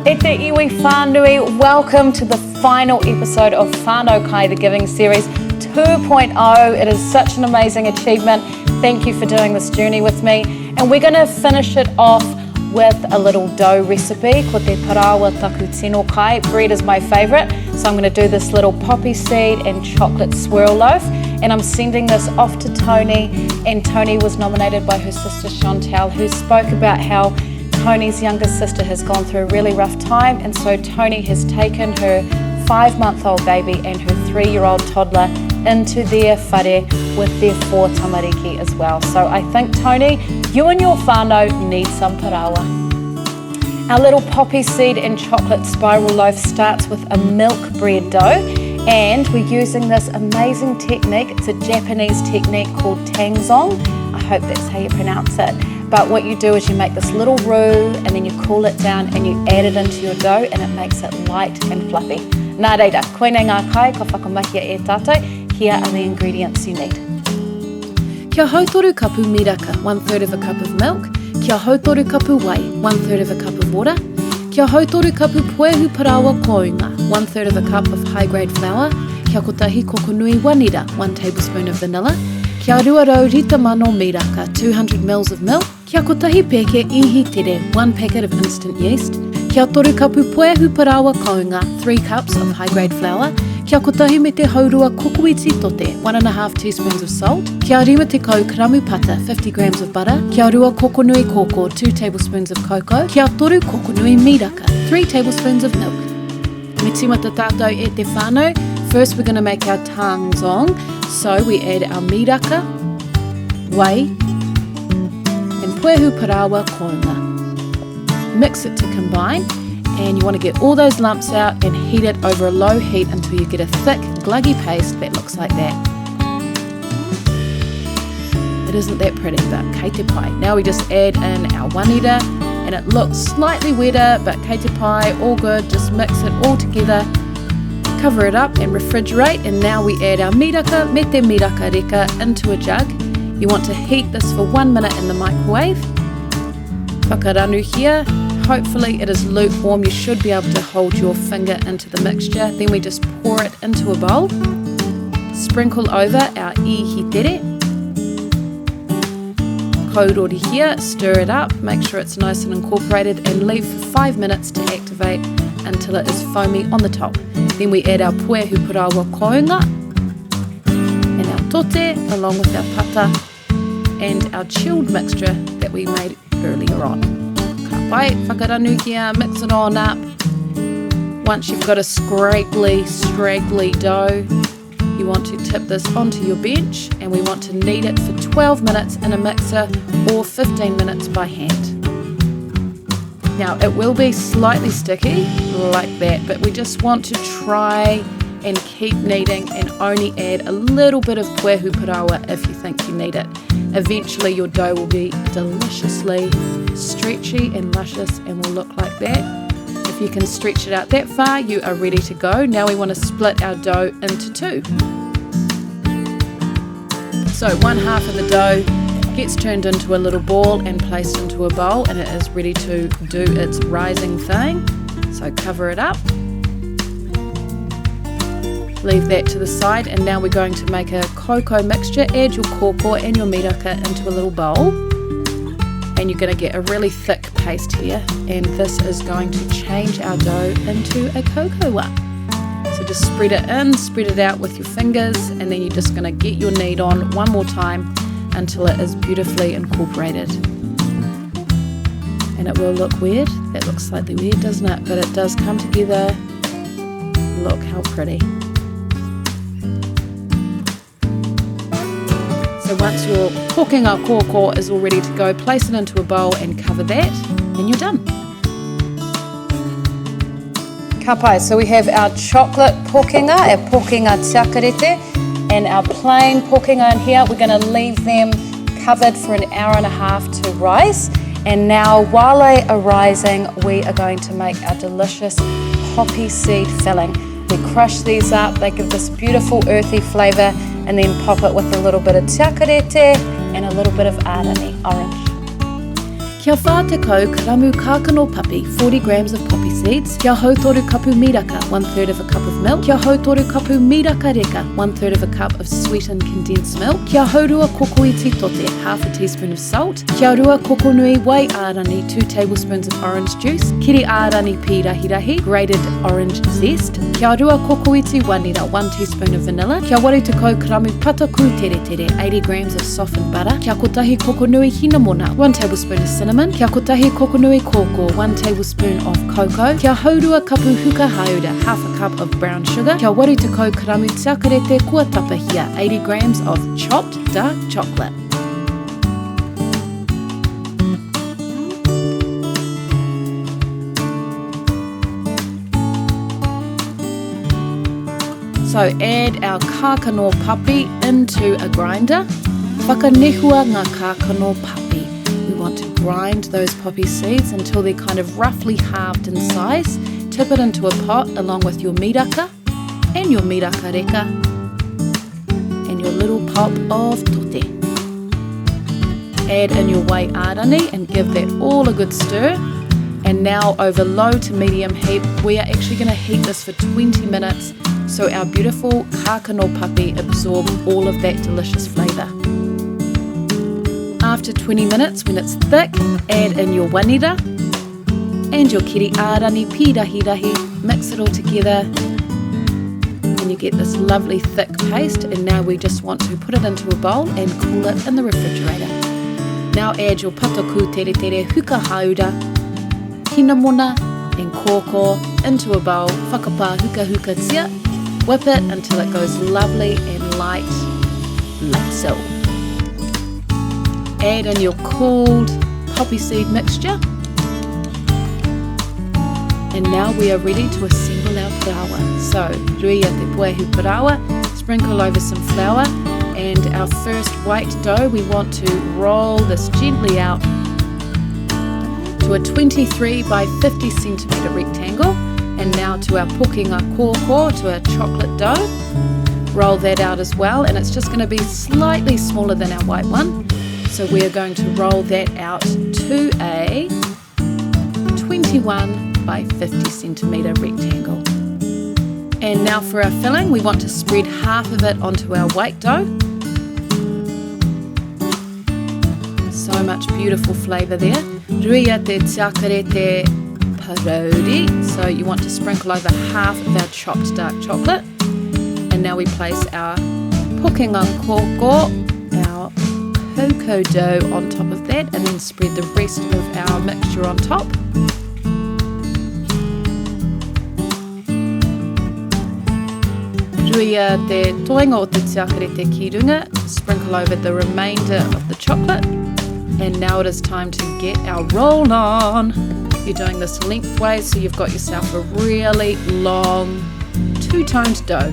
E te iwi whānui, welcome to the final episode of Whānau Kai, the Giving Series 2.0. It is such an amazing achievement. Thank you for doing this journey with me. And we're going to finish it off with a little dough recipe, ko te parawa taku tino kai. Bread is my favourite, so I'm going to do this little poppy seed and chocolate swirl loaf. And I'm sending this off to Tony, and Tony was nominated by her sister Chantel, who spoke about how Tony's younger sister has gone through a really rough time, and so Tony has taken her 5-month-old baby and her 3-year-old toddler into their whare with their 4 tamariki as well. So I think, Tony, you and your whānau need some parawa. Our little poppy seed and chocolate spiral loaf starts with a milk bread dough, and we're using this amazing technique. It's a Japanese technique called tangzong. I hope that's how you pronounce it. But what you do is you make this little roux and then you cool it down and you add it into your dough, and it makes it light and fluffy. Nā reira, koe nei ngā kai, ka whakamahia e tātou. Here are the ingredients you need. Kia hautoru kapu miraka, 1/3 of a cup of milk. Kia hautoru kapu whey, 1/3 of a cup of water. Kia hautoru kapu puehu parawa kounga, 1/3 of a cup of high-grade flour. Kia kotahi kokonui wanira, 1 tablespoon of vanilla. Kia ruarau rita mano miraka, 200 ml of milk. Kia kotahi peke ihi tere, 1 packet of instant yeast. Kia toru kapu puehu parawa kounga, 3 cups of high-grade flour. Kia kotahi me te haurua kokoiti tote, 1.5 teaspoons of salt. Kia rima te kau karamu pata, 50 grams of butter. Kia rua kokonui koko, 2 tablespoons of cocoa. Kia toru kokonui miraka, 3 tablespoons of milk. Me tīmata tātou e te whānau. First we're going to make our tangzong. So we add our miraka, whey, and puehu parawa kounga. Mix it to combine, and you want to get all those lumps out and heat it over a low heat until you get a thick, gluggy paste that looks like that. It isn't that pretty, but kei te pai. Now we just add in our wanira, and it looks slightly wetter, but kei te pai, all good. Just mix it all together, cover it up and refrigerate, and now we add our miraka, me te miraka reka, into a jug. You want to heat this for 1 minute in the microwave. Whakaranu here. Hopefully it is lukewarm. You should be able to hold your finger into the mixture. Then we just pour it into a bowl. Sprinkle over our ihi tere. Kaurori here. Stir it up. Make sure it's nice and incorporated, and leave for 5 minutes to activate until it is foamy on the top. Then we add our puehu parawa kounga and our tote, along with our pata and our chilled mixture that we made earlier on. Ka pai, whakaranu here, mix it on up. Once you've got a straggly dough, you want to tip this onto your bench, and we want to knead it for 12 minutes in a mixer or 15 minutes by hand. Now it will be slightly sticky like that, but we just want to try and keep kneading and only add a little bit of puehu parawa if you think you need it. Eventually your dough will be deliciously stretchy and luscious and will look like that. If you can stretch it out that far, you are ready to go. Now we want to split our dough into 2. So 1/2 of the dough gets turned into a little ball and placed into a bowl, and it is ready to do its rising thing. So cover it up, leave that to the side, and now we're going to make a cocoa mixture. Add your koko and your miraka into a little bowl, and you're going to get a really thick paste here, and this is going to change our dough into a cocoa one. So just spread it in, spread it out with your fingers, and then you're just going to get your knead on one more time until it is beautifully incorporated. And it will look weird. That looks slightly weird, doesn't it? But it does come together. Look how pretty. So once your pokinga kōkō is all ready to go, place it into a bowl and cover that, and you're done. Ka pai, so we have our chocolate pokinga, our pokinga tiakarete, and our plain pokinga in here. We're going to leave them covered for an hour and a half to rise. And now while they are rising, we are going to make our delicious poppy seed filling. We crush these up, they give this beautiful earthy flavour, and then pop it with a little bit of tiakarete and a little bit of ārani, orange. Kia whā te kau karamu kākano papi, 40 grams of poppy seeds. Kia hautoru kapu miraka, 1/3 of a cup of milk. Kia hautoru kapu miraka reka, 1/3 of a cup of sweetened condensed milk. Kia haurua kokoiti tote, half a teaspoon of salt. Kia rua kokonui wai ārani, 2 tablespoons of orange juice. Kiri ārani pi rahirahi, grated orange zest. Kia rua kokoiti wanira, 1 teaspoon of vanilla. Kia wari te kau karamu pataku tere tere, 80 grams of softened butter. Kia kotahi kokonui hinamona, 1 tablespoon of cinnamon. Kia kotahi kokonui kōkō, 1 tablespoon of cocoa. Kia haurua kapu huka hauda, half a cup of brown sugar. Kia wari te kau karamu takarete kua tapahia, 80 grams of chopped dark chocolate. So add our kākano papi into a grinder. Whakanehua ngā kākano papi. We want to grind those poppy seeds until they're kind of roughly halved in size. Tip it into a pot along with your miraka and your miraka reka and your little pop of tote. Add in your wai ārani and give that all a good stir. And now over low to medium heat, we are actually going to heat this for 20 minutes so our beautiful kākano papi absorb all of that delicious flavour. After 20 minutes, when it's thick, add in your wanira and your kiri ārani pi rahirahi. Mix it all together and you get this lovely thick paste, and now we just want to put it into a bowl and cool it in the refrigerator. Now add your pataku tere tere huka hauda, hinamona and kōkō into a bowl, whakapā huka huka tia. Whip it until it goes lovely and light, like so. Add in your cooled poppy seed mixture. And now we are ready to assemble our parawa. So, rui a te puehu parawa, sprinkle over some flour, and our first white dough, we want to roll this gently out to a 23 by 50 centimetre rectangle. And now to our pukinga kōkō, to our chocolate dough. Roll that out as well, and it's just going to be slightly smaller than our white one. So we are going to roll that out to a 21 by 50 centimetre rectangle. And now for our filling, we want to spread half of it onto our white dough. So much beautiful flavour there. Ruia te takarete parodi. So you want to sprinkle over half of our chopped dark chocolate. And now we place our pukinga kōkō, our cocoa dough on top of that, and then spread the rest of our mixture on top. Ruia te toinga o te takarete ki runga, sprinkle over the remainder of the chocolate. And now it is time to get our roll on. You're doing this lengthways, so you've got yourself a really long two-toned dough.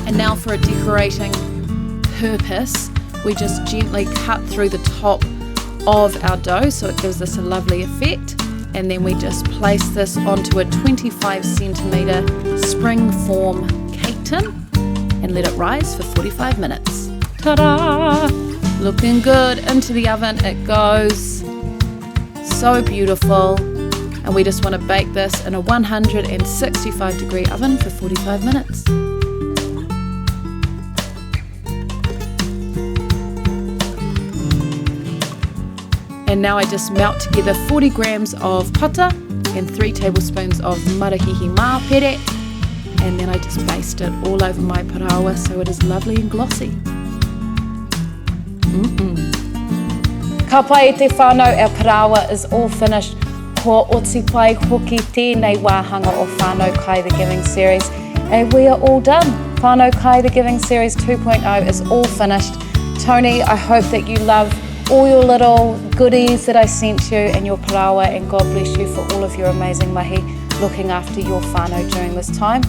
And now for a decorating purpose, we just gently cut through the top of our dough so it gives us a lovely effect. And then we just place this onto a 25 centimetre spring form cake tin and let it rise for 45 minutes. Ta-da! Looking good. Into the oven it goes. So beautiful. And we just want to bake this in a 165 degree oven for 45 minutes. And now I just melt together 40 grams of pata and 3 tablespoons of marahihi māpere, and then I just baste it all over my parawa so it is lovely and glossy. Ka pai e te whānau, our parawa is all finished. Ko oti pai hoki tēnei wāhanga o Whānau Kai the Giving Series. And we are all done. Whānau Kai the Giving Series 2.0 is all finished. Tony, I hope that you love all your little goodies that I sent you and your parawa, and God bless you for all of your amazing mahi looking after your whānau during this time.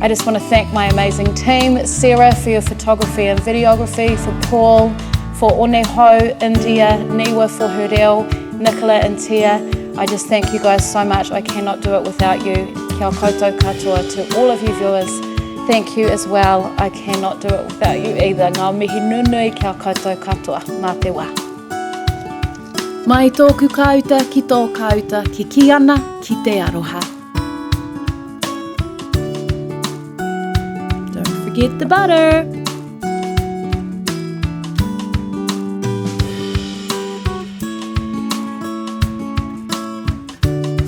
I just want to thank my amazing team, Sarah for your photography and videography, for Paul, for Oneho, India, Niwa for her reo, Nicola and Tia. I just thank you guys so much. I cannot do it without you. Kia koutou katoa to all of you viewers. Thank you as well. I cannot do it without you either. Ngā mihi nunui kia koutou katoa. Mā te wā. Mai tōku kauta ki tō kauta, ki ana ki te aroha. Don't forget the butter.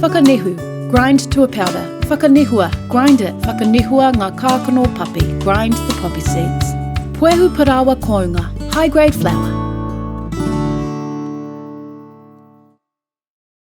Whakanehu, grind to a powder. Whakanehua, grind it. Whakanehua ngā kākano papi, grind the poppy seeds. Puehu parawa kounga, high-grade flour.